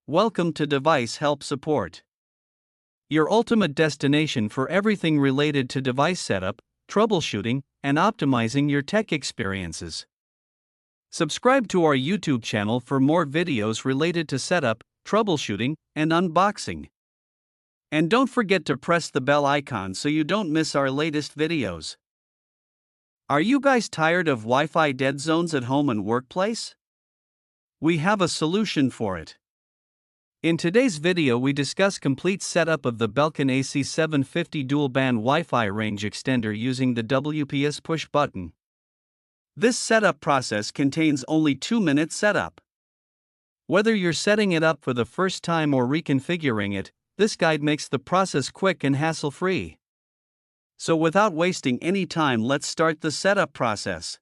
Welcome to Device Help Support, your ultimate destination for everything related to device setup, troubleshooting, and optimizing your tech experiences. Subscribe to our YouTube channel for more videos related to setup, troubleshooting, and unboxing. And don't forget to press the bell icon so you don't miss our latest videos. Are you guys tired of Wi-Fi dead zones at home and workplace? We have a solution for it. In today's video we discuss complete setup of the Belkin AC750 dual-band Wi-Fi range extender using the WPS push button. This setup process contains only 2-minute setup. Whether you're setting it up for the first time or reconfiguring it, this guide makes the process quick and hassle-free. So without wasting any time, let's start the setup process.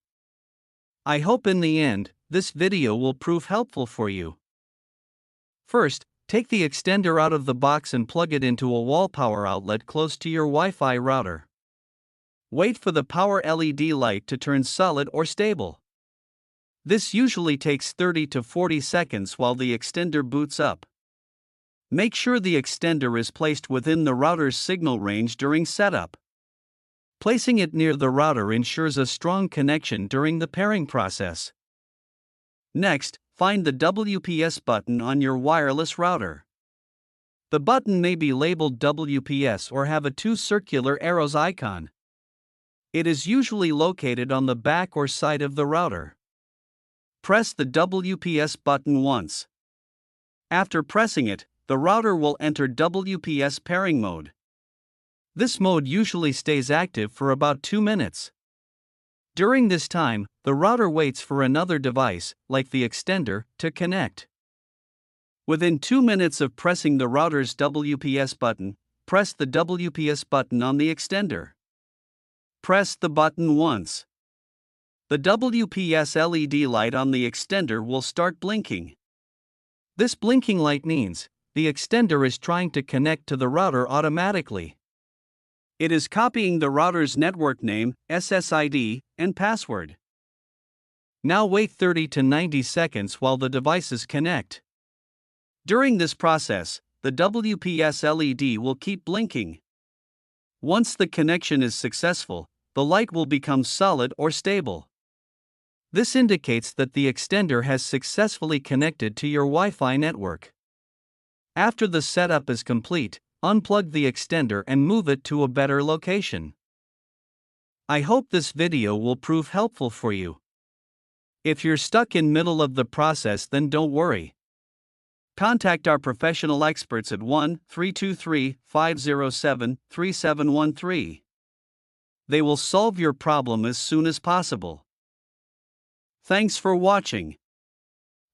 I hope in the end, this video will prove helpful for you. First, take the extender out of the box and plug it into a wall power outlet close to your Wi-Fi router. Wait for the power LED light to turn solid or stable. This usually takes 30 to 40 seconds while the extender boots up. Make sure the extender is placed within the router's signal range during setup. Placing it near the router ensures a strong connection during the pairing process. Next, find the WPS button on your wireless router. The button may be labeled WPS or have a 2 circular arrows icon. It is usually located on the back or side of the router. Press the WPS button once. After pressing it, the router will enter WPS pairing mode. This mode usually stays active for about 2 minutes. During this time, the router waits for another device, like the extender, to connect. Within 2 minutes of pressing the router's WPS button, press the WPS button on the extender. Press the button once. The WPS LED light on the extender will start blinking. This blinking light means the extender is trying to connect to the router automatically. It is copying the router's network name, SSID, and password. Now wait 30 to 90 seconds while the devices connect. During this process, the WPS LED will keep blinking. Once the connection is successful, the light will become solid or stable. This indicates that the extender has successfully connected to your Wi-Fi network. After the setup is complete, unplug the extender and move it to a better location. I hope this video will prove helpful for you. If you're stuck in middle of the process, then don't worry. Contact our professional experts at 1-323-507-3713. They will solve your problem as soon as possible. Thanks for watching.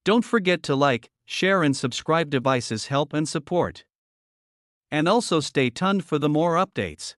Don't forget to like, share and subscribe. Devices Help and Support. And also stay tuned for the more updates.